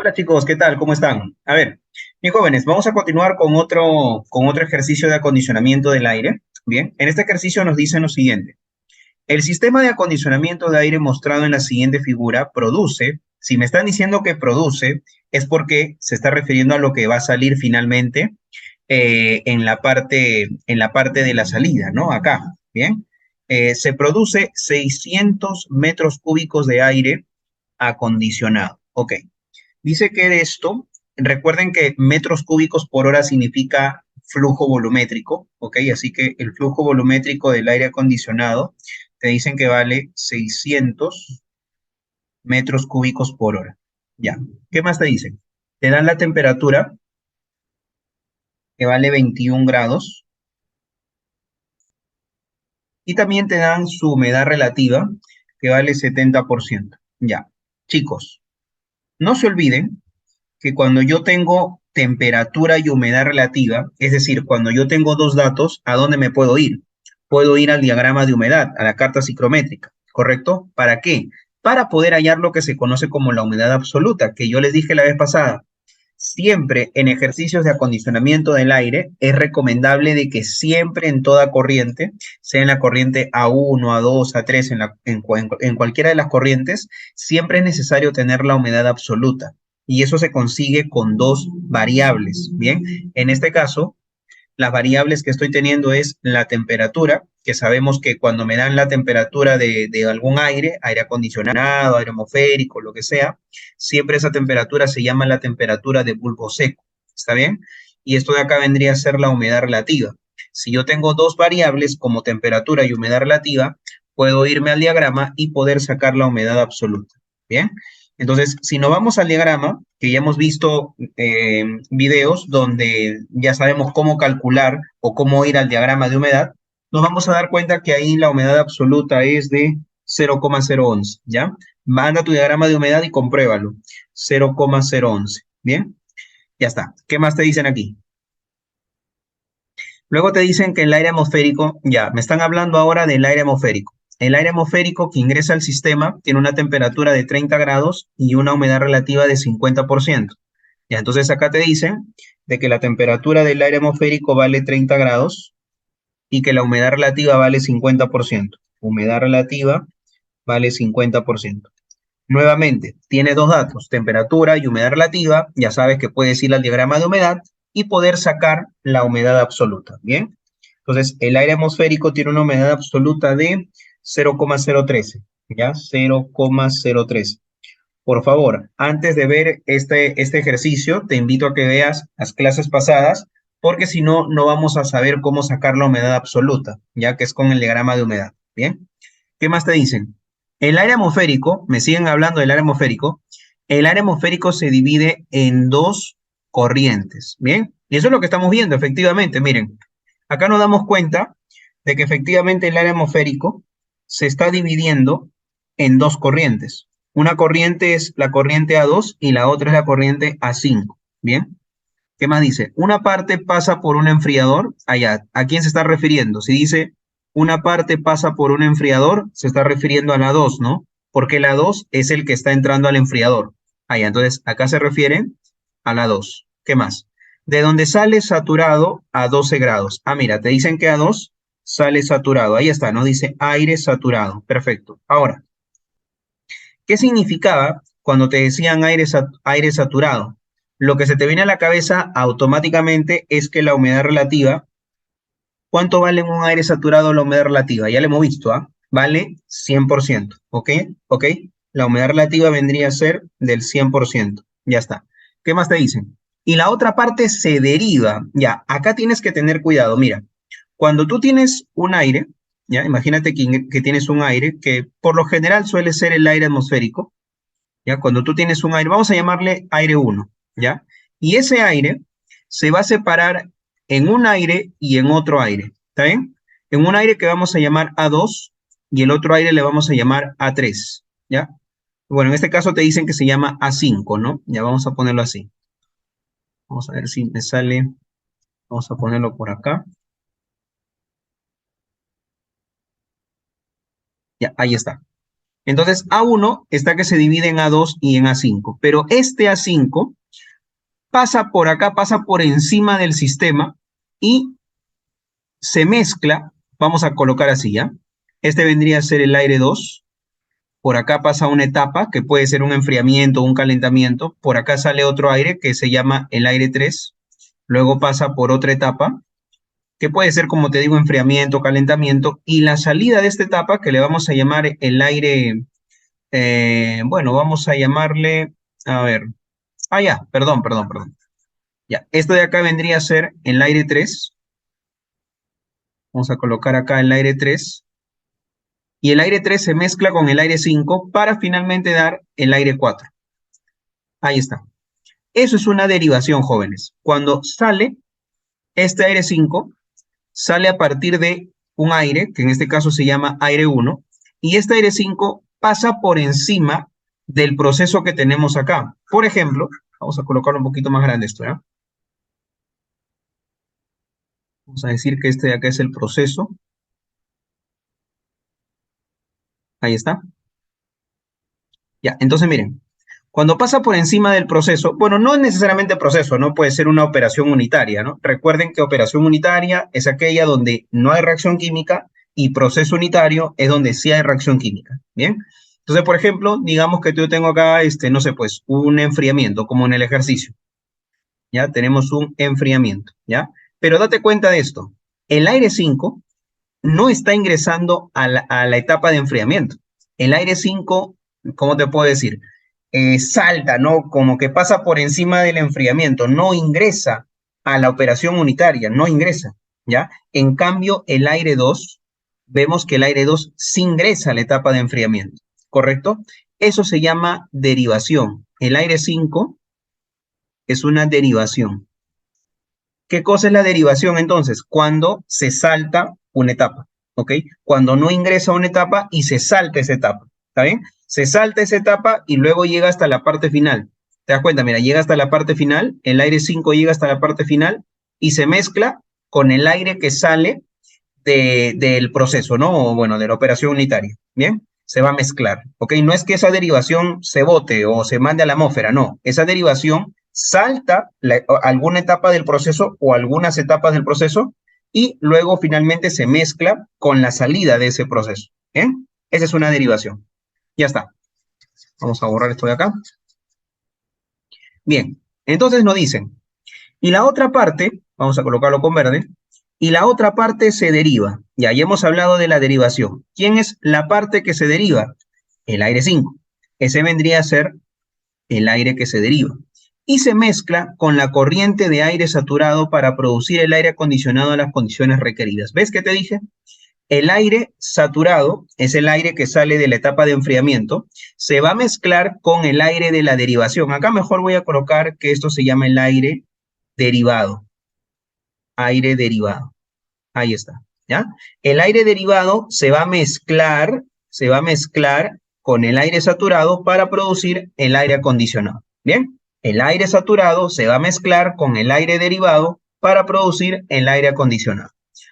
Hola chicos, ¿qué tal? ¿Cómo están? A ver, mis jóvenes, vamos a continuar con otro ejercicio de acondicionamiento del aire. Bien, en este ejercicio nos dicen lo siguiente. El sistema de acondicionamiento de aire mostrado en la siguiente figura produce, si me están diciendo que produce, es porque se está refiriendo a lo que va a salir finalmente en la parte de la salida, ¿no? Acá, ¿bien? Se produce 600 metros cúbicos de aire acondicionado. Ok. Dice que de esto, recuerden que metros cúbicos por hora significa flujo volumétrico, ¿ok? Así que el flujo volumétrico del aire acondicionado te dicen que vale 600 metros cúbicos por hora. Ya. ¿Qué más te dicen? Te dan la temperatura, que vale 21 grados, y también te dan su humedad relativa, que vale 70%. Ya. Chicos, no se olviden que cuando yo tengo temperatura y humedad relativa, es decir, cuando yo tengo dos datos, ¿a dónde me puedo ir? Puedo ir al diagrama de humedad, a la carta psicométrica, ¿correcto? ¿Para qué? Para poder hallar lo que se conoce como la humedad absoluta, que yo les dije la vez pasada. Siempre en ejercicios de acondicionamiento del aire es recomendable de que siempre en toda corriente, sea en la corriente A1, A2, A3, en cualquiera de las corrientes, siempre es necesario tener la humedad absoluta. Y eso se consigue con dos variables. Bien, en este caso, las variables que estoy teniendo es la temperatura, que sabemos que cuando me dan la temperatura de algún aire, aire acondicionado, aire atmosférico, lo que sea, siempre esa temperatura se llama la temperatura de bulbo seco. ¿Está bien? Y esto de acá vendría a ser la humedad relativa. Si yo tengo dos variables como temperatura y humedad relativa, puedo irme al diagrama y poder sacar la humedad absoluta. ¿Bien? Entonces, si nos vamos al diagrama, que ya hemos visto videos donde ya sabemos cómo calcular o cómo ir al diagrama de humedad, nos vamos a dar cuenta que ahí la humedad absoluta es de 0,011, ¿ya? Manda tu diagrama de humedad y compruébalo. 0,011, ¿bien? Ya está. ¿Qué más te dicen aquí? Luego te dicen que el aire atmosférico, ya, me están hablando ahora del aire atmosférico. El aire atmosférico que ingresa al sistema tiene una temperatura de 30 grados y una humedad relativa de 50%. Ya, entonces acá te dicen de que la temperatura del aire atmosférico vale 30 grados y que la humedad relativa vale 50%. Humedad relativa vale 50%. Nuevamente, tiene dos datos, temperatura y humedad relativa. Ya sabes que puedes ir al diagrama de humedad y poder sacar la humedad absoluta. Bien. Entonces, el aire atmosférico tiene una humedad absoluta de 0,013. ¿Ya? 0,013. Por favor, antes de ver este ejercicio, te invito a que veas las clases pasadas, porque si no, no vamos a saber cómo sacar la humedad absoluta, ya que es con el diagrama de humedad. Bien. ¿Qué más te dicen? El aire atmosférico, me siguen hablando del aire atmosférico, el aire atmosférico se divide en dos corrientes, ¿bien? Y eso es lo que estamos viendo, efectivamente, miren, acá nos damos cuenta de que efectivamente el aire atmosférico se está dividiendo en dos corrientes. Una corriente es la corriente A2 y la otra es la corriente A5, ¿bien? ¿Qué más dice? Una parte pasa por un enfriador. Allá, ¿a quién se está refiriendo? Si dice una parte pasa por un enfriador, se está refiriendo a la 2, ¿no? Porque la 2 es el que está entrando al enfriador. Allá, entonces acá se refiere a la 2. ¿Qué más? De donde sale saturado a 12 grados. Ah, mira, te dicen que a 2 sale saturado. Ahí está, ¿no? Dice aire saturado. Perfecto. Ahora, ¿qué significaba cuando te decían aire saturado? Lo que se te viene a la cabeza automáticamente es que la humedad relativa, ¿cuánto vale en un aire saturado la humedad relativa? Ya lo hemos visto, ¿ah? Vale 100%, ¿ok? ¿Ok? La humedad relativa vendría a ser del 100%. Ya está. ¿Qué más te dicen? Y la otra parte se deriva. Ya, acá tienes que tener cuidado. Mira, cuando tú tienes un aire, ya, imagínate que tienes un aire que por lo general suele ser el aire atmosférico. ¿Ya? Cuando tú tienes un aire, vamos a llamarle aire uno, ¿ya? Y ese aire se va a separar en un aire y en otro aire, ¿está bien? En un aire que vamos a llamar A2 y el otro aire le vamos a llamar A3, ¿ya? Bueno, en este caso te dicen que se llama A5, ¿no? Ya vamos a ponerlo así. Vamos a ver si me sale, vamos a ponerlo por acá. Ya, ahí está. Entonces, A1 está que se divide en A2 y en A5, pero este A5 pasa por acá, pasa por encima del sistema y se mezcla, vamos a colocar así, ¿ya? Este vendría a ser el aire 2, por acá pasa una etapa que puede ser un enfriamiento o un calentamiento, por acá sale otro aire que se llama el aire 3, luego pasa por otra etapa que puede ser, como te digo, enfriamiento, calentamiento, y la salida de esta etapa que le vamos a llamar el aire, bueno, vamos a llamarle, a ver, ya, perdón. Ya, esto de acá vendría a ser el aire 3. Vamos a colocar acá el aire 3. Y el aire 3 se mezcla con el aire 5 para finalmente dar el aire 4. Ahí está. Eso es una derivación, jóvenes. Cuando sale este aire 5, sale a partir de un aire, que en este caso se llama aire 1, y este aire 5 pasa por encima del proceso que tenemos acá. Por ejemplo, vamos a colocarlo un poquito más grande esto, ¿ya? Vamos a decir que este de acá es el proceso. Ahí está. Ya, entonces miren, cuando pasa por encima del proceso, bueno, no es necesariamente proceso, no puede ser una operación unitaria, ¿no? Recuerden que operación unitaria es aquella donde no hay reacción química y proceso unitario es donde sí hay reacción química, ¿bien? Entonces, por ejemplo, digamos que yo tengo acá, no sé, pues, un enfriamiento, como en el ejercicio, ¿ya? Tenemos un enfriamiento, ¿ya? Pero date cuenta de esto, el aire 5 no está ingresando a la etapa de enfriamiento. El aire 5, ¿cómo te puedo decir? Salta, ¿no? Como que pasa por encima del enfriamiento, no ingresa a la operación unitaria, no ingresa, ¿ya? En cambio, el aire 2, vemos que el aire 2 sí ingresa a la etapa de enfriamiento, ¿correcto? Eso se llama derivación. El aire 5 es una derivación. ¿Qué cosa es la derivación entonces? Cuando se salta una etapa, ¿ok? Cuando no ingresa a una etapa y se salta esa etapa, ¿está bien? Se salta esa etapa y luego llega hasta la parte final. ¿Te das cuenta? Mira, llega hasta la parte final, el aire 5 llega hasta la parte final y se mezcla con el aire que sale del proceso, ¿no? O bueno, de la operación unitaria, ¿bien? Se va a mezclar, ¿ok? No es que esa derivación se bote o se mande a la atmósfera, no. Esa derivación salta alguna etapa del proceso o algunas etapas del proceso y luego finalmente se mezcla con la salida de ese proceso, ¿bien? Esa es una derivación. Ya está. Vamos a borrar esto de acá. Bien, entonces nos dicen, y la otra parte, vamos a colocarlo con verde, y la otra parte se deriva. Ya hemos hablado de la derivación. ¿Quién es la parte que se deriva? El aire 5. Ese vendría a ser el aire que se deriva. Y se mezcla con la corriente de aire saturado para producir el aire acondicionado a las condiciones requeridas. ¿Ves qué te dije? El aire saturado es el aire que sale de la etapa de enfriamiento. Se va a mezclar con el aire de la derivación. Acá mejor voy a colocar que esto se llama el aire derivado. Aire derivado. Ahí está, ¿ya? El aire derivado se va a mezclar con el aire saturado para producir el aire acondicionado. ¿Bien? El aire saturado se va a mezclar con el aire derivado para producir el aire acondicionado.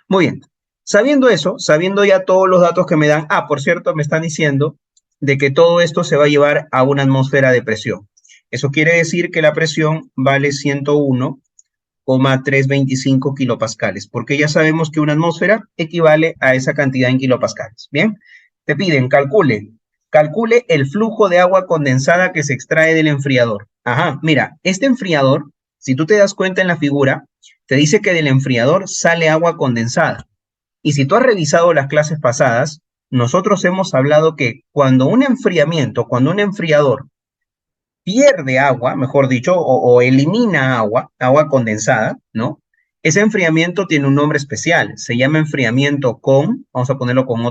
Muy bien. Sabiendo eso, sabiendo ya todos los datos que me dan, por cierto, me están diciendo de que todo esto se va a llevar a una atmósfera de presión. Eso quiere decir que la presión vale 101,325 kilopascales, porque ya sabemos que una atmósfera equivale a esa cantidad en kilopascales. Bien, te piden, calcule el flujo de agua condensada que se extrae del enfriador. Ajá, mira, este enfriador, si tú te das cuenta en la figura, te dice que del enfriador sale agua condensada. Y si tú has revisado las clases pasadas, nosotros hemos hablado que cuando un enfriador pierde agua, mejor dicho, o elimina agua, agua condensada, ¿no? Ese enfriamiento tiene un nombre especial, se llama enfriamiento vamos a ponerlo con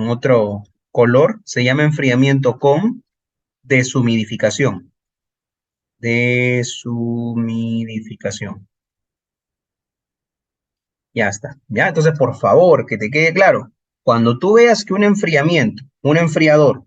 otro color, se llama enfriamiento con deshumidificación. Deshumidificación. Ya está, ¿ya? Entonces, por favor, que te quede claro, cuando tú veas que un enfriador,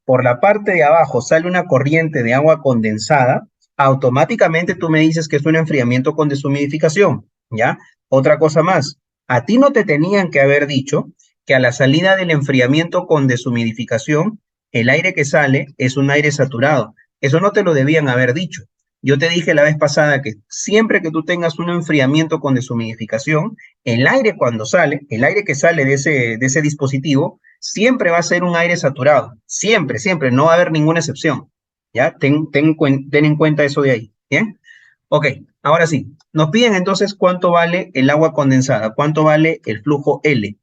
por la parte de abajo sale una corriente de agua condensada, automáticamente tú me dices que es un enfriamiento con deshumidificación, ¿ya? Otra cosa más, a ti no te tenían que haber dicho que a la salida del enfriamiento con deshumidificación, el aire que sale es un aire saturado. Eso no te lo debían haber dicho. Yo te dije la vez pasada que siempre que tú tengas un enfriamiento con deshumidificación, el aire cuando sale, el aire que sale de ese dispositivo, siempre va a ser un aire saturado. Siempre, siempre, no va a haber ninguna excepción. ¿Ya? Ten en cuenta eso de ahí. ¿Bien? Ok, ahora sí. Nos piden entonces cuánto vale el agua condensada, cuánto vale el flujo L,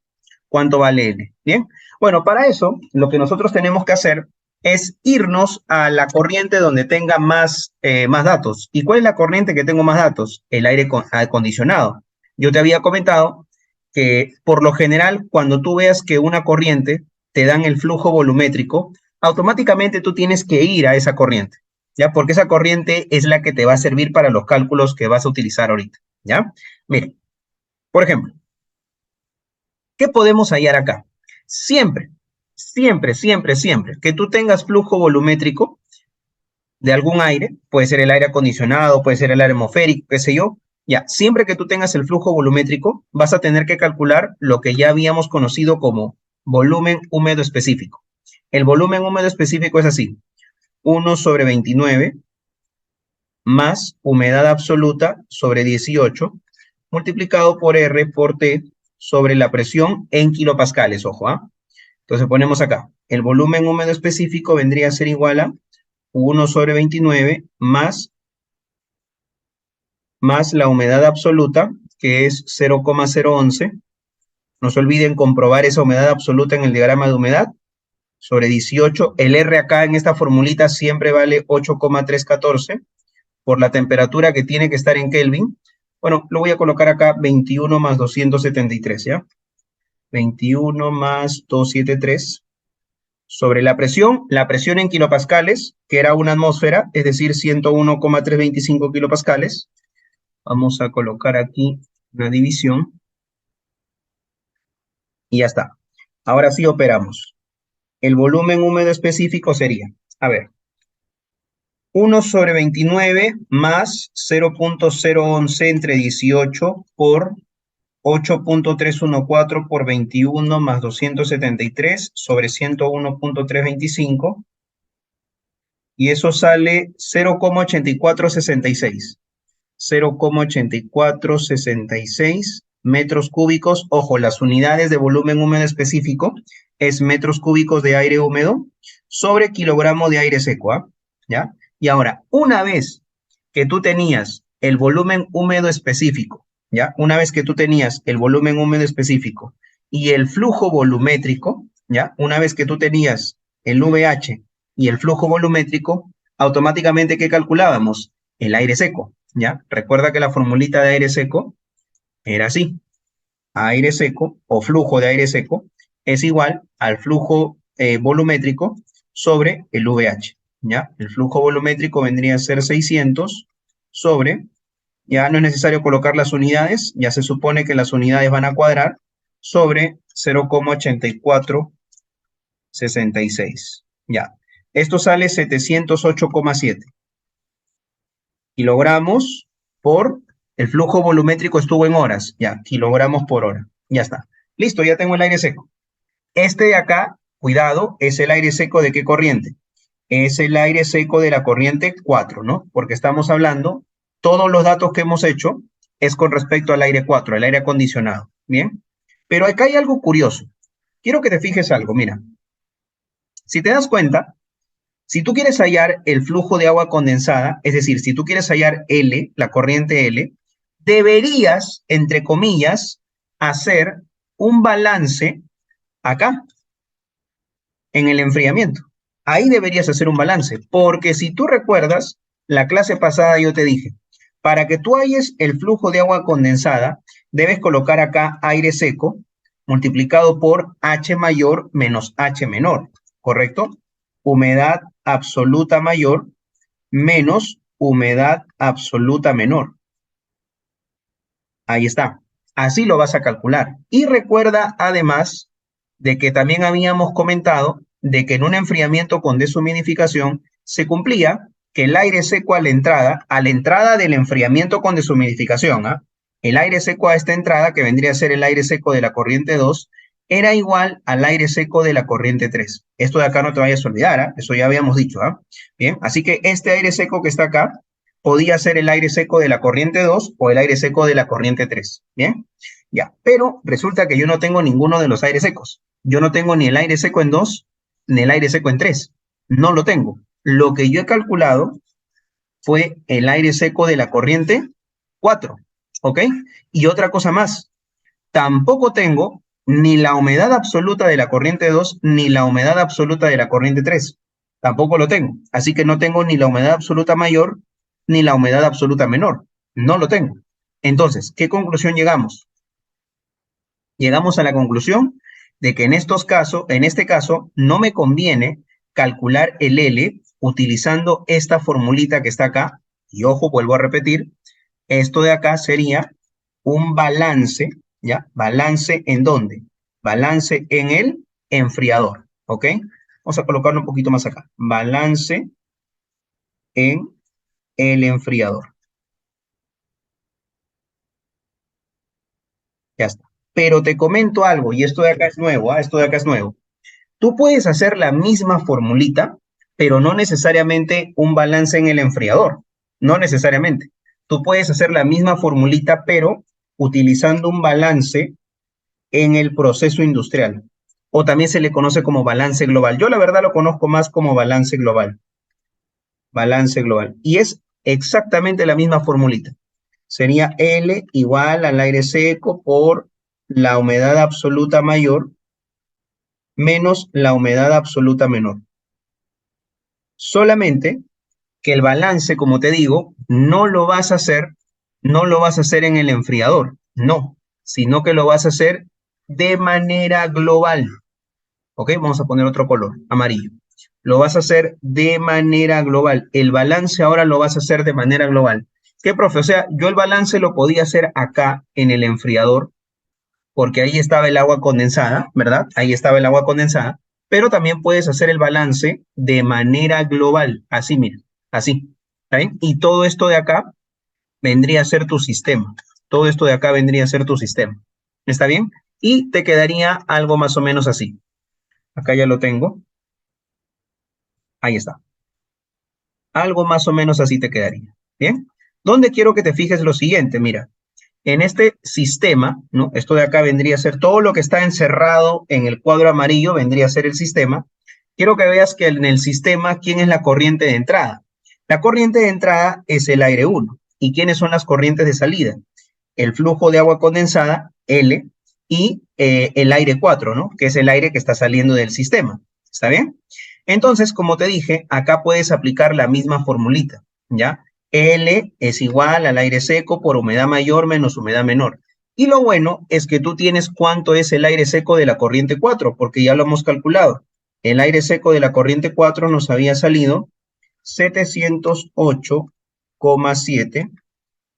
cuánto vale L. ¿Bien? Bueno, para eso, lo que nosotros tenemos que hacer es irnos a la corriente donde tenga más datos. ¿Y cuál es la corriente que tengo más datos? El aire acondicionado. Yo te había comentado que por lo general, cuando tú veas que una corriente te dan el flujo volumétrico, automáticamente tú tienes que ir a esa corriente, ¿ya? Porque esa corriente es la que te va a servir para los cálculos que vas a utilizar ahorita, ¿ya? Mire, por ejemplo, ¿qué podemos hallar acá? Siempre, siempre, siempre, siempre que tú tengas flujo volumétrico de algún aire, puede ser el aire acondicionado, puede ser el aire atmosférico, qué sé yo, ya, siempre que tú tengas el flujo volumétrico, vas a tener que calcular lo que ya habíamos conocido como volumen húmedo específico. El volumen húmedo específico es así, 1/29 más humedad absoluta sobre 18 multiplicado por R por T sobre la presión en kilopascales, ojo, ¿ah? Entonces ponemos acá, el volumen húmedo específico vendría a ser igual a 1/29 más la humedad absoluta, que es 0,011. No se olviden comprobar esa humedad absoluta en el diagrama de humedad, sobre 18. El R acá en esta formulita siempre vale 8,314 por la temperatura que tiene que estar en Kelvin. Bueno, lo voy a colocar acá 21 más 273, ¿ya? 21 más 273 sobre la presión en kilopascales, que era una atmósfera, es decir, 101,325 kilopascales. Vamos a colocar aquí una división y ya está. Ahora sí operamos. El volumen húmedo específico sería, a ver, 1/29 más 0,011 entre 18 por 8,314 por 21 más 273 sobre 101,325 y eso sale 0,8466. 0,8466 metros cúbicos. Ojo, las unidades de volumen húmedo específico es metros cúbicos de aire húmedo sobre kilogramo de aire seco, ¿ah? ¿Ya? Y ahora, una vez que tú tenías el volumen húmedo específico, ¿ya? Una vez que tú tenías el volumen húmedo específico y el flujo volumétrico, ¿ya? Una vez que tú tenías el VH y el flujo volumétrico, automáticamente, ¿qué calculábamos? El aire seco, ¿ya? Recuerda que la formulita de aire seco era así. Aire seco o flujo de aire seco es igual al flujo volumétrico sobre el VH, ¿ya? El flujo volumétrico vendría a ser 600 sobre, ya no es necesario colocar las unidades, ya se supone que las unidades van a cuadrar, sobre 0,8466, ya. Esto sale 708,7 kilogramos por, el flujo volumétrico estuvo en horas, ya, kilogramos por hora, ya está. Listo, ya tengo el aire seco. Este de acá, cuidado, es el aire seco de qué corriente? Es el aire seco de la corriente 4, ¿no? Porque estamos hablando, todos los datos que hemos hecho es con respecto al aire 4, el aire acondicionado, ¿bien? Pero acá hay algo curioso. Quiero que te fijes algo, mira. Si te das cuenta, si tú quieres hallar el flujo de agua condensada, es decir, si tú quieres hallar L, la corriente L, deberías, entre comillas, hacer un balance acá, en el enfriamiento. Ahí deberías hacer un balance, porque si tú recuerdas, la clase pasada yo te dije, para que tú halles el flujo de agua condensada, debes colocar acá aire seco multiplicado por H mayor menos H menor, ¿correcto? Humedad absoluta mayor menos humedad absoluta menor. Ahí está. Así lo vas a calcular. Y recuerda además de que también habíamos comentado de que en un enfriamiento con deshumidificación se cumplía que el aire seco a la entrada del enfriamiento con deshumidificación, ¿ah? El aire seco a esta entrada, que vendría a ser el aire seco de la corriente 2, era igual al aire seco de la corriente 3. Esto de acá no te vayas a olvidar, ¿ah? Eso ya habíamos dicho, ¿ah? Bien, así que este aire seco que está acá podía ser el aire seco de la corriente 2 o el aire seco de la corriente 3. Bien, ya, pero resulta que yo no tengo ninguno de los aires secos. Yo no tengo ni el aire seco en 2 ni el aire seco en 3. No lo tengo. Lo que yo he calculado fue el aire seco de la corriente 4, ¿ok? Y otra cosa más, tampoco tengo ni la humedad absoluta de la corriente 2 ni la humedad absoluta de la corriente 3. Tampoco lo tengo. Así que no tengo ni la humedad absoluta mayor ni la humedad absoluta menor. No lo tengo. Entonces, ¿qué conclusión llegamos? Llegamos a la conclusión de que en estos casos, en este caso, no me conviene calcular el L utilizando esta formulita que está acá. Y ojo, vuelvo a repetir, esto de acá sería un balance, ¿ya? ¿Balance en dónde? Balance en el enfriador, ¿ok? Vamos a colocarlo un poquito más acá. Balance en el enfriador. Ya está. Pero te comento algo, y esto de acá es nuevo, ¿ah? Esto de acá es nuevo. Tú puedes hacer la misma formulita, pero no necesariamente un balance en el enfriador. No necesariamente. Tú puedes hacer la misma formulita, pero utilizando un balance en el proceso industrial. O también se le conoce como balance global. Yo la verdad lo conozco más como balance global. Balance global. Y es exactamente la misma formulita. Sería L igual al aire seco por la humedad absoluta mayor menos la humedad absoluta menor. Solamente que el balance, como te digo, no lo vas a hacer en el enfriador, no, sino que lo vas a hacer de manera global. ¿Ok? Vamos a poner otro color, amarillo. Lo vas a hacer de manera global. El balance ahora lo vas a hacer de manera global. ¿Qué, profe? O sea, yo el balance lo podía hacer acá en el enfriador, porque ahí estaba el agua condensada, ¿verdad? Ahí estaba el agua condensada, pero también puedes hacer el balance de manera global, así, mira, así, ¿está bien? Y todo esto de acá vendría a ser tu sistema. Todo esto de acá vendría a ser tu sistema. ¿Está bien? Y te quedaría algo más o menos así. Acá ya lo tengo. Ahí está. Algo más o menos así te quedaría. ¿Bien? ¿Dónde quiero que te fijes lo siguiente? Mira, en este sistema, ¿no? Esto de acá vendría a ser todo lo que está encerrado en el cuadro amarillo, vendría a ser el sistema. Quiero que veas que en el sistema, ¿quién es la corriente de entrada? La corriente de entrada es el aire 1. ¿Y quiénes son las corrientes de salida? El flujo de agua condensada, L, y el aire 4, ¿no? Que es el aire que está saliendo del sistema. ¿Está bien? Entonces, como te dije, acá puedes aplicar la misma formulita, ¿ya? L es igual al aire seco por humedad mayor menos humedad menor. Y lo bueno es que tú tienes cuánto es el aire seco de la corriente 4, porque ya lo hemos calculado. El aire seco de la corriente 4 nos había salido 708,7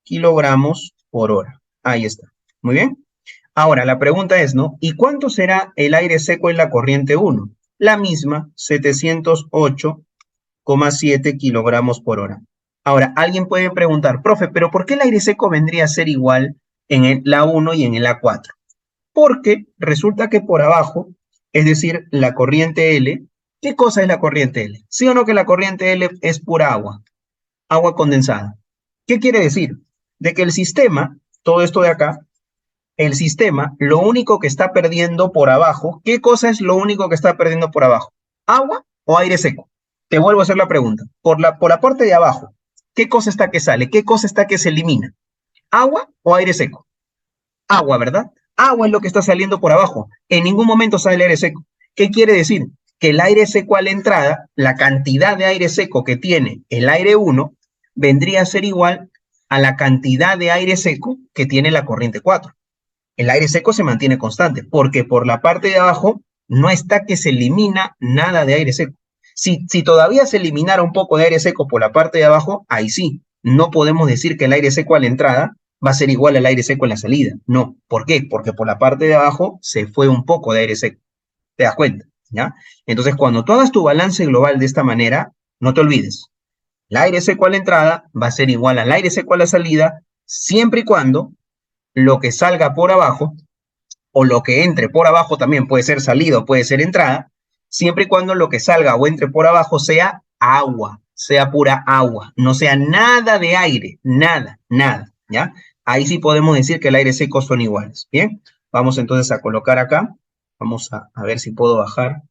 kilogramos por hora. Ahí está. Muy bien. Ahora, la pregunta es, ¿no? ¿Y cuánto será el aire seco en la corriente 1? La misma, 708,7 kilogramos por hora. Ahora, alguien puede preguntar, profe, ¿pero por qué el aire seco vendría a ser igual en el A1 y en el A4? Porque resulta que por abajo, es decir, la corriente L, ¿qué cosa es la corriente L? ¿Sí o no que la corriente L es pura agua? Agua condensada. ¿Qué quiere decir? De que el sistema, todo esto de acá, el sistema, lo único que está perdiendo por abajo, ¿qué cosa es lo único que está perdiendo por abajo? ¿Agua o aire seco? Te vuelvo a hacer la pregunta. Por la parte de abajo, ¿qué cosa está que sale? ¿Qué cosa está que se elimina? ¿Agua o aire seco? Agua, ¿verdad? Agua es lo que está saliendo por abajo. En ningún momento sale el aire seco. ¿Qué quiere decir? Que el aire seco a la entrada, la cantidad de aire seco que tiene el aire 1, vendría a ser igual a la cantidad de aire seco que tiene la corriente 4. El aire seco se mantiene constante, porque por la parte de abajo no está que se elimina nada de aire seco. Si todavía se eliminara un poco de aire seco por la parte de abajo, ahí sí, no podemos decir que el aire seco a la entrada va a ser igual al aire seco en la salida. No. ¿Por qué? Porque por la parte de abajo se fue un poco de aire seco. ¿Te das cuenta? ¿Ya? Entonces, cuando tú hagas tu balance global de esta manera, no te olvides. El aire seco a la entrada va a ser igual al aire seco a la salida, siempre y cuando lo que salga por abajo o lo que entre por abajo también puede ser salida o puede ser entrada, siempre y cuando lo que salga o entre por abajo sea agua, sea pura agua, no sea nada de aire, nada, nada, ¿ya? Ahí sí podemos decir que el aire seco son iguales, ¿bien? Vamos entonces a colocar acá, vamos a ver si puedo bajar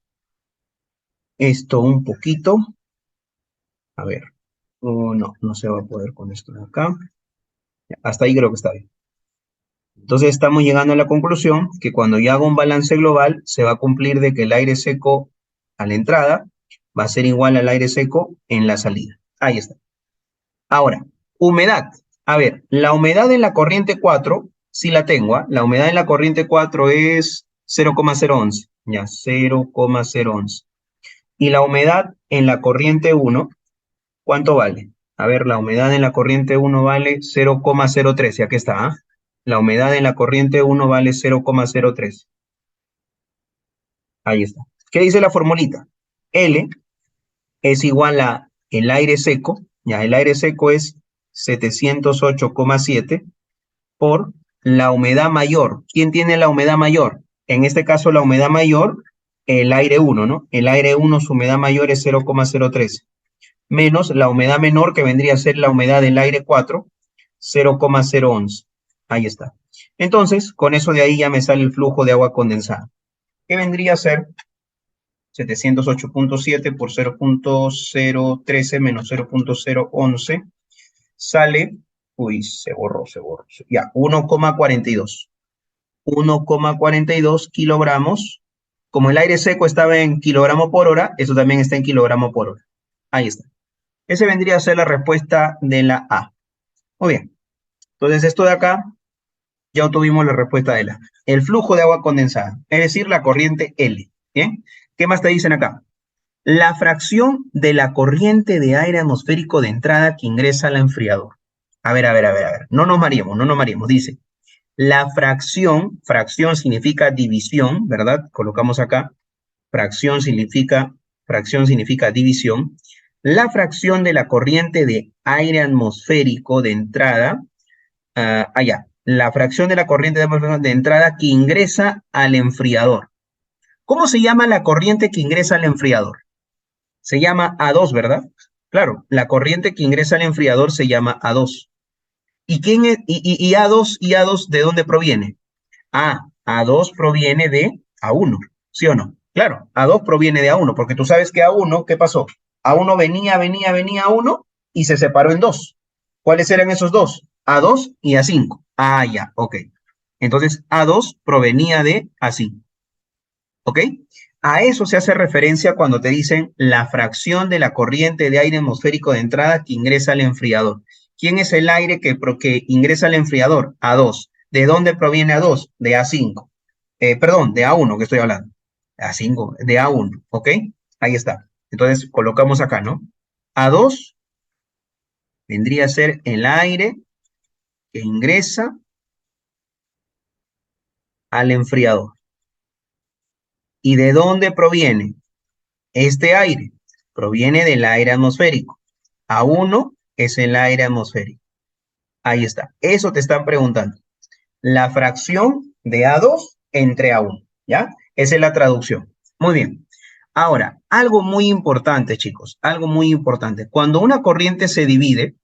esto un poquito, a ver, oh, no, no se va a poder con esto de acá, hasta ahí creo que está bien. Entonces estamos llegando a la conclusión que cuando yo hago un balance global, se va a cumplir de que el aire seco a la entrada va a ser igual al aire seco en la salida. Ahí está. Ahora, humedad. A ver, la humedad en la corriente 4, sí la tengo, ¿ah? La humedad en la corriente 4 es 0,011, ya, 0,011. Y la humedad en la corriente 1, ¿cuánto vale? A ver, la humedad en la corriente 1 vale 0,013, aquí está, ¿ah? La humedad en la corriente 1 vale 0,03. Ahí está. ¿Qué dice la formulita? L es igual a el aire seco, ya el aire seco es 708,7 por la humedad mayor. ¿Quién tiene la humedad mayor? En este caso la humedad mayor, el aire 1, ¿no? El aire 1, su humedad mayor es 0,013, menos la humedad menor que vendría a ser la humedad del aire 4, 0,011. Ahí está. Entonces, con eso de ahí ya me sale el flujo de agua condensada. ¿Qué vendría a ser 708,7 por 0,013 menos 0,011? Sale, uy, se borró, ya, 1,42. 1,42 kilogramos. Como el aire seco estaba en kilogramo por hora, eso también está en kilogramo por hora. Ahí está. Esa vendría a ser la respuesta de la A. Muy bien. Entonces, esto de acá, ya obtuvimos la respuesta de la A. El flujo de agua condensada, es decir, la corriente L. ¿Bien? ¿Qué más te dicen acá? La fracción de la corriente de aire atmosférico de entrada que ingresa al enfriador. A ver, a ver, a ver, a ver. No nos mareemos, no nos mareemos. Dice, la fracción significa división, ¿verdad? Colocamos acá, fracción significa división. La fracción de la corriente de aire atmosférico de entrada, allá, la fracción de la corriente de entrada que ingresa al enfriador. ¿Cómo se llama la corriente que ingresa al enfriador? Se llama A2, ¿verdad? Claro, la corriente que ingresa al enfriador se llama A2. ¿Y quién es, y A2, ¿de dónde proviene? A2 proviene de A1, ¿sí o no? Claro, A2 proviene de A1, porque tú sabes que A1, ¿qué pasó? A1 venía A1 y se separó en dos. ¿Cuáles eran esos dos? A2 y A5. Ah, ya, ok. Entonces, A2 provenía de A5. ¿Ok? A eso se hace referencia cuando te dicen la fracción de la corriente de aire atmosférico de entrada que ingresa al enfriador. ¿Quién es el aire que ingresa al enfriador? A2. ¿De dónde proviene A2? De A5. Perdón, de A1 que estoy hablando. A5, de A1, ¿ok? Ahí está. Entonces colocamos acá, ¿no? A2 vendría a ser el aire que ingresa al enfriador. ¿Y de dónde proviene? Este aire proviene del aire atmosférico. A1 es el aire atmosférico. Ahí está. Eso te están preguntando. La fracción de A2 entre A1. ¿Ya? Esa es la traducción. Muy bien. Ahora, algo muy importante, chicos. Algo muy importante. Cuando una corriente se divide,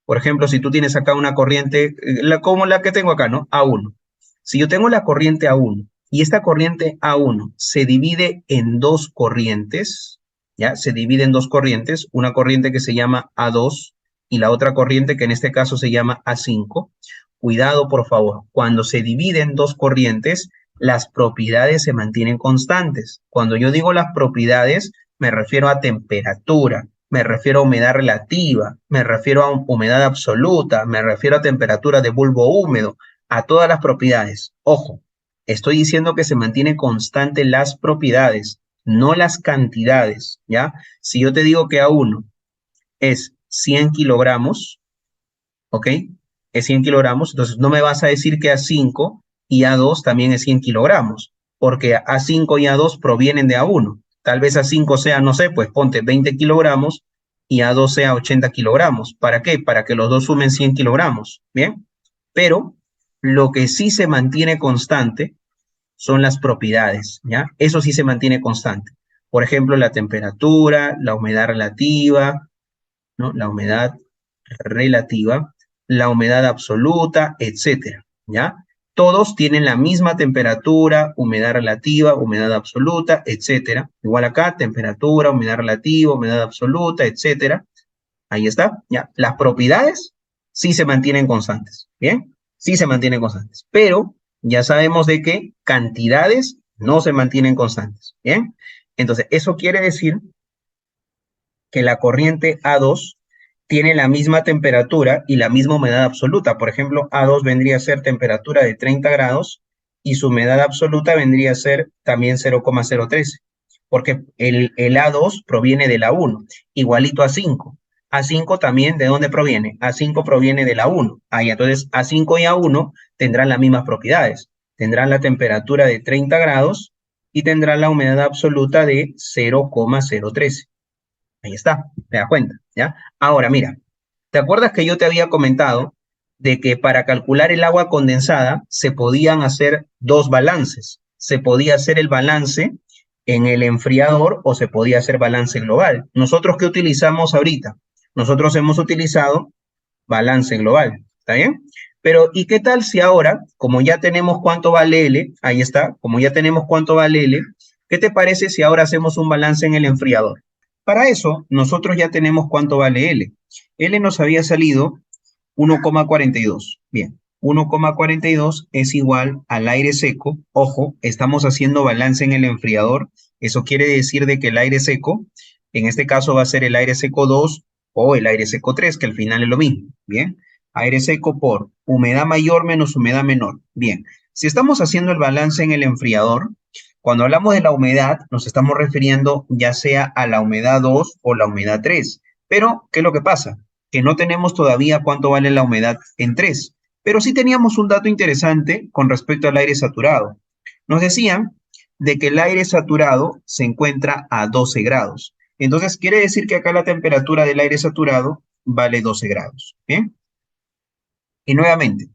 por ejemplo, si tú tienes acá una corriente, como la que tengo acá, ¿no? A1. Si yo tengo la corriente A1 y esta corriente A1 se divide en dos corrientes, ¿ya? Se divide en dos corrientes, una corriente que se llama A2 y la otra corriente que en este caso se llama A5. Cuidado, por favor, cuando se dividen dos corrientes, las propiedades se mantienen constantes. Cuando yo digo las propiedades, me refiero a temperatura, me refiero a humedad relativa, me refiero a humedad absoluta, me refiero a temperatura de bulbo húmedo, a todas las propiedades. Ojo, estoy diciendo que se mantiene constante las propiedades, no las cantidades, ¿ya? Si yo te digo que A1 es 100 kilogramos, ¿ok? Es 100 kilogramos, entonces no me vas a decir que A5 y A2 también es 100 kilogramos, porque A5 y A2 provienen de A1. Tal vez A5 sea, no sé, pues ponte 20 kilogramos y A2 sea 80 kilogramos. ¿Para qué? Para que los dos sumen 100 kilogramos, ¿bien? Pero lo que sí se mantiene constante son las propiedades, ¿ya? Eso sí se mantiene constante. Por ejemplo, la temperatura, la humedad relativa, ¿no? La humedad relativa, la humedad absoluta, etcétera, ¿ya? Todos tienen la misma temperatura, humedad relativa, humedad absoluta, etcétera. Igual acá, temperatura, humedad relativa, humedad absoluta, etcétera. Ahí está, ¿ya? Las propiedades sí se mantienen constantes, ¿bien? Sí se mantienen constantes, pero ya sabemos de que cantidades no se mantienen constantes, ¿bien? Entonces, eso quiere decir que la corriente A2 tiene la misma temperatura y la misma humedad absoluta. Por ejemplo, A2 vendría a ser temperatura de 30 grados y su humedad absoluta vendría a ser también 0,013, porque el A2 proviene de la 1, igualito a 5. A5 también, ¿de dónde proviene? A5 proviene de la 1. Ahí, entonces, A5 y A1 tendrán las mismas propiedades. Tendrán la temperatura de 30 grados y tendrán la humedad absoluta de 0,013. Ahí está, te das cuenta, ¿ya? Ahora, mira, ¿te acuerdas que yo te había comentado de que para calcular el agua condensada se podían hacer dos balances? Se podía hacer el balance en el enfriador o se podía hacer balance global. ¿Nosotros qué utilizamos ahorita? Nosotros hemos utilizado balance global, ¿está bien? Pero, ¿y qué tal si ahora, como ya tenemos cuánto vale L, ahí está, como ya tenemos cuánto vale L, ¿qué te parece si ahora hacemos un balance en el enfriador? Para eso, nosotros ya tenemos cuánto vale L. L nos había salido 1,42. Bien, 1,42 es igual al aire seco. Ojo, estamos haciendo balance en el enfriador. Eso quiere decir de que el aire seco, en este caso va a ser el aire seco 2 o el aire seco 3, que al final es lo mismo. Bien, aire seco por humedad mayor menos humedad menor. Bien, si estamos haciendo el balance en el enfriador, cuando hablamos de la humedad, nos estamos refiriendo ya sea a la humedad 2 o la humedad 3. Pero, ¿qué es lo que pasa? Que no tenemos todavía cuánto vale la humedad en 3. Pero sí teníamos un dato interesante con respecto al aire saturado. Nos decían de que el aire saturado se encuentra a 12 grados. Entonces, quiere decir que acá la temperatura del aire saturado vale 12 grados. ¿Bien? Y nuevamente,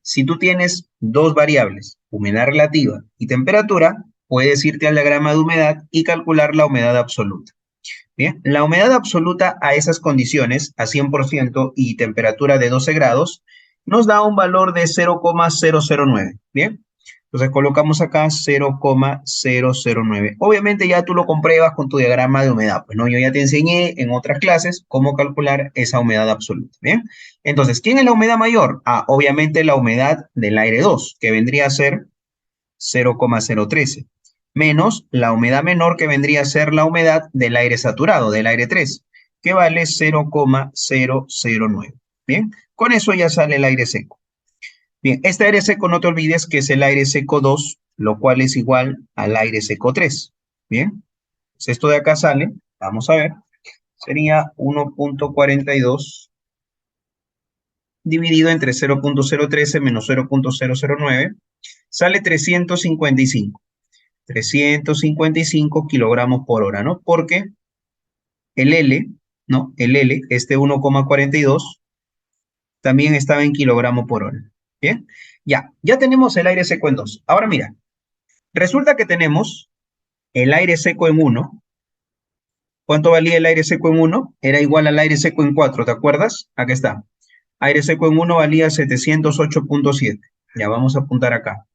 si tú tienes dos variables, humedad relativa y temperatura, puedes irte al diagrama de humedad y calcular la humedad absoluta. Bien, la humedad absoluta a esas condiciones, a 100% y temperatura de 12 grados, nos da un valor de 0,009. Bien, entonces colocamos acá 0,009. Obviamente ya tú lo compruebas con tu diagrama de humedad. Pues no, yo ya te enseñé en otras clases cómo calcular esa humedad absoluta. Bien, entonces, ¿quién es la humedad mayor? Ah, obviamente la humedad del aire 2, que vendría a ser 0,013, menos la humedad menor que vendría a ser la humedad del aire saturado, del aire 3, que vale 0,009. Bien, con eso ya sale el aire seco. Bien, este aire seco no te olvides que es el aire seco 2, lo cual es igual al aire seco 3. Bien, pues esto de acá sale, vamos a ver, sería 1,42 dividido entre 0,013 menos 0,009, sale 355. 355 kilogramos por hora, ¿no? Porque el L, ¿no? El L, este 1,42, también estaba en kilogramos por hora. ¿Bien? Ya tenemos el aire seco en 2. Ahora mira, resulta que tenemos el aire seco en 1. ¿Cuánto valía el aire seco en 1? Era igual al aire seco en 4, ¿te acuerdas? Aquí está. Aire seco en 1 valía 708,7. Ya vamos a apuntar acá.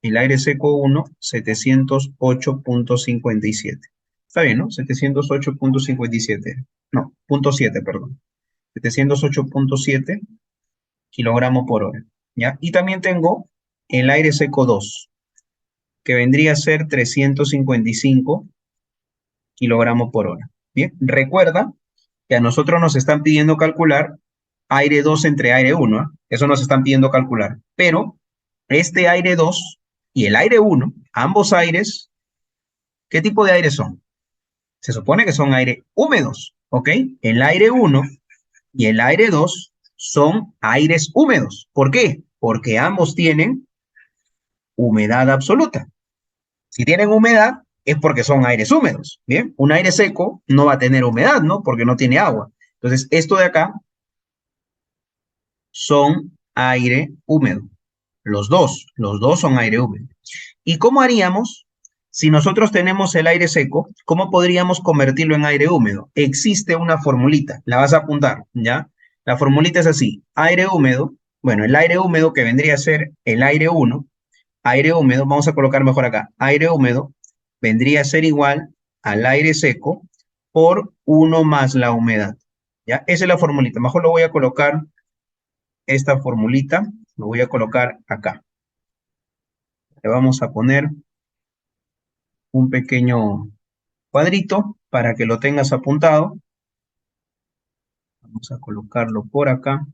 El aire seco 1, 708,57. Está bien, ¿no? 708,57. No, 0,7, perdón. 708,7 kilogramos por hora. ¿Ya? Y también tengo el aire seco 2, que vendría a ser 355 kilogramos por hora. Bien, recuerda que a nosotros nos están pidiendo calcular aire 2 entre aire 1. ¿Eh? Eso nos están pidiendo calcular. Pero este aire 2 y el aire 1, ambos aires, ¿qué tipo de aire son? Se supone que son aire húmedos, ¿ok? El aire 1 y el aire 2 son aires húmedos. ¿Por qué? Porque ambos tienen humedad absoluta. Si tienen humedad, es porque son aires húmedos, ¿bien? Un aire seco no va a tener humedad, ¿no? Porque no tiene agua. Entonces, esto de acá son aire húmedo. Los dos son aire húmedo. ¿Y cómo haríamos si nosotros tenemos el aire seco? ¿Cómo podríamos convertirlo en aire húmedo? Existe una formulita, la vas a apuntar, ¿ya? La formulita es así, aire húmedo, bueno, el aire húmedo que vendría a ser el aire 1, aire húmedo, vamos a colocar mejor acá, aire húmedo vendría a ser igual al aire seco por 1 más la humedad, ¿ya? Esa es la formulita, mejor lo voy a colocar, esta formulita, lo voy a colocar acá. Le vamos a poner un pequeño cuadrito para que lo tengas apuntado. Vamos a colocarlo por acá.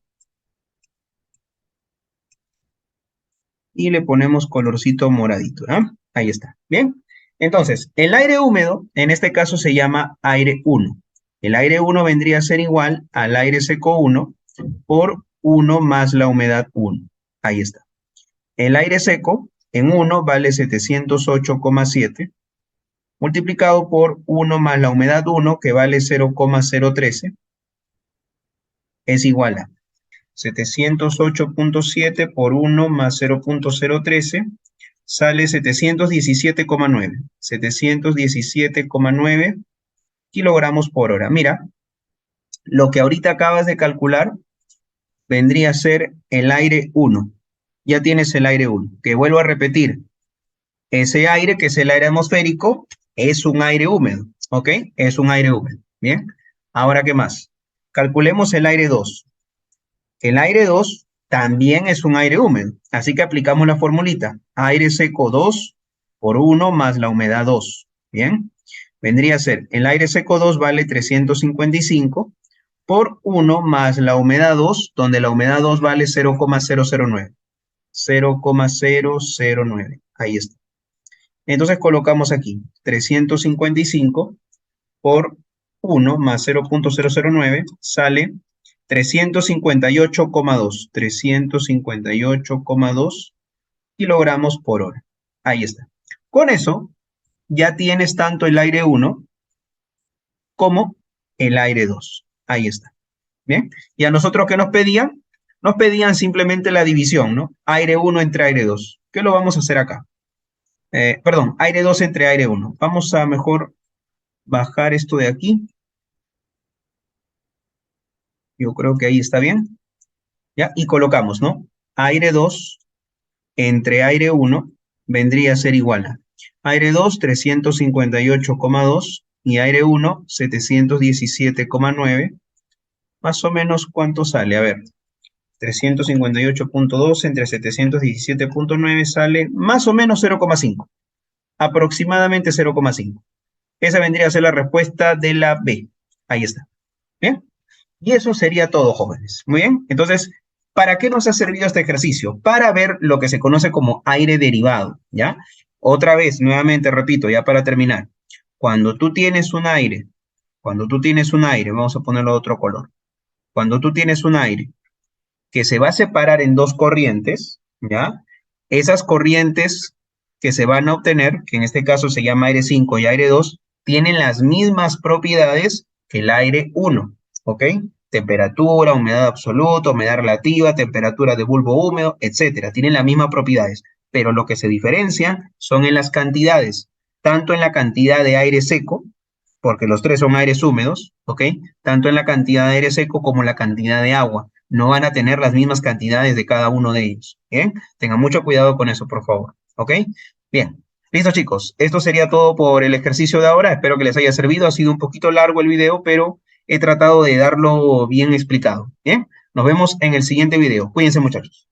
Y le ponemos colorcito moradito, ¿no? Ahí está, ¿bien? Entonces, el aire húmedo, en este caso se llama aire 1. El aire 1 vendría a ser igual al aire seco 1 por 1 más la humedad 1. Ahí está. El aire seco en 1 vale 708,7 multiplicado por 1 más la humedad 1, que vale 0,013, es igual a 708.7 por 1 más 0,013, sale 717,9. 717,9 kilogramos por hora. Mira, lo que ahorita acabas de calcular vendría a ser el aire 1. Ya tienes el aire 1, que vuelvo a repetir, ese aire, que es el aire atmosférico, es un aire húmedo, ¿ok? Es un aire húmedo, ¿bien? Ahora, ¿qué más? Calculemos el aire 2. El aire 2 también es un aire húmedo, así que aplicamos la formulita. Aire seco 2 por 1 más la humedad 2, ¿bien? Vendría a ser, el aire seco 2 vale 355 por 1 más la humedad 2, donde la humedad 2 vale 0,009. 0,009, ahí está. Entonces colocamos aquí 355 por 1 más 0,009 sale 358,2. 358,2 kilogramos por hora. Ahí está. Con eso ya tienes tanto el aire 1 como el aire 2. Ahí está. Bien. Y a nosotros, ¿qué nos pedían? Nos pedían simplemente la división, ¿no? Aire 1 entre aire 2. ¿Qué lo vamos a hacer acá? Perdón, aire 2 entre aire 1. Vamos a mejor bajar esto de aquí. Yo creo que ahí está bien. ¿Ya? Y colocamos, ¿no? Aire 2 entre aire 1 vendría a ser igual a aire 2, 358,2 y aire 1, 717,9. Más o menos, ¿cuánto sale? A ver, 358,2 entre 717,9 sale más o menos 0,5. Aproximadamente 0,5. Esa vendría a ser la respuesta de la B. Ahí está. ¿Bien? Y eso sería todo, jóvenes. Muy bien. Entonces, ¿para qué nos ha servido este ejercicio? Para ver lo que se conoce como aire derivado, ¿ya? Otra vez, nuevamente repito, ya para terminar. Cuando tú tienes un aire, vamos a ponerlo de otro color. Cuando tú tienes un aire que se va a separar en dos corrientes, ¿ya? Esas corrientes que se van a obtener, que en este caso se llama aire 5 y aire 2, tienen las mismas propiedades que el aire 1, ¿ok? Temperatura, humedad absoluta, humedad relativa, temperatura de bulbo húmedo, etcétera. Tienen las mismas propiedades, pero lo que se diferencian son en las cantidades, tanto en la cantidad de aire seco, porque los tres son aires húmedos, ¿ok? Tanto en la cantidad de aire seco como en la cantidad de agua. No van a tener las mismas cantidades de cada uno de ellos, ¿bien? Tengan mucho cuidado con eso, por favor, ¿ok? Bien. Listo, chicos. Esto sería todo por el ejercicio de ahora. Espero que les haya servido. Ha sido un poquito largo el video, pero he tratado de darlo bien explicado. Bien, nos vemos en el siguiente video. Cuídense, muchachos.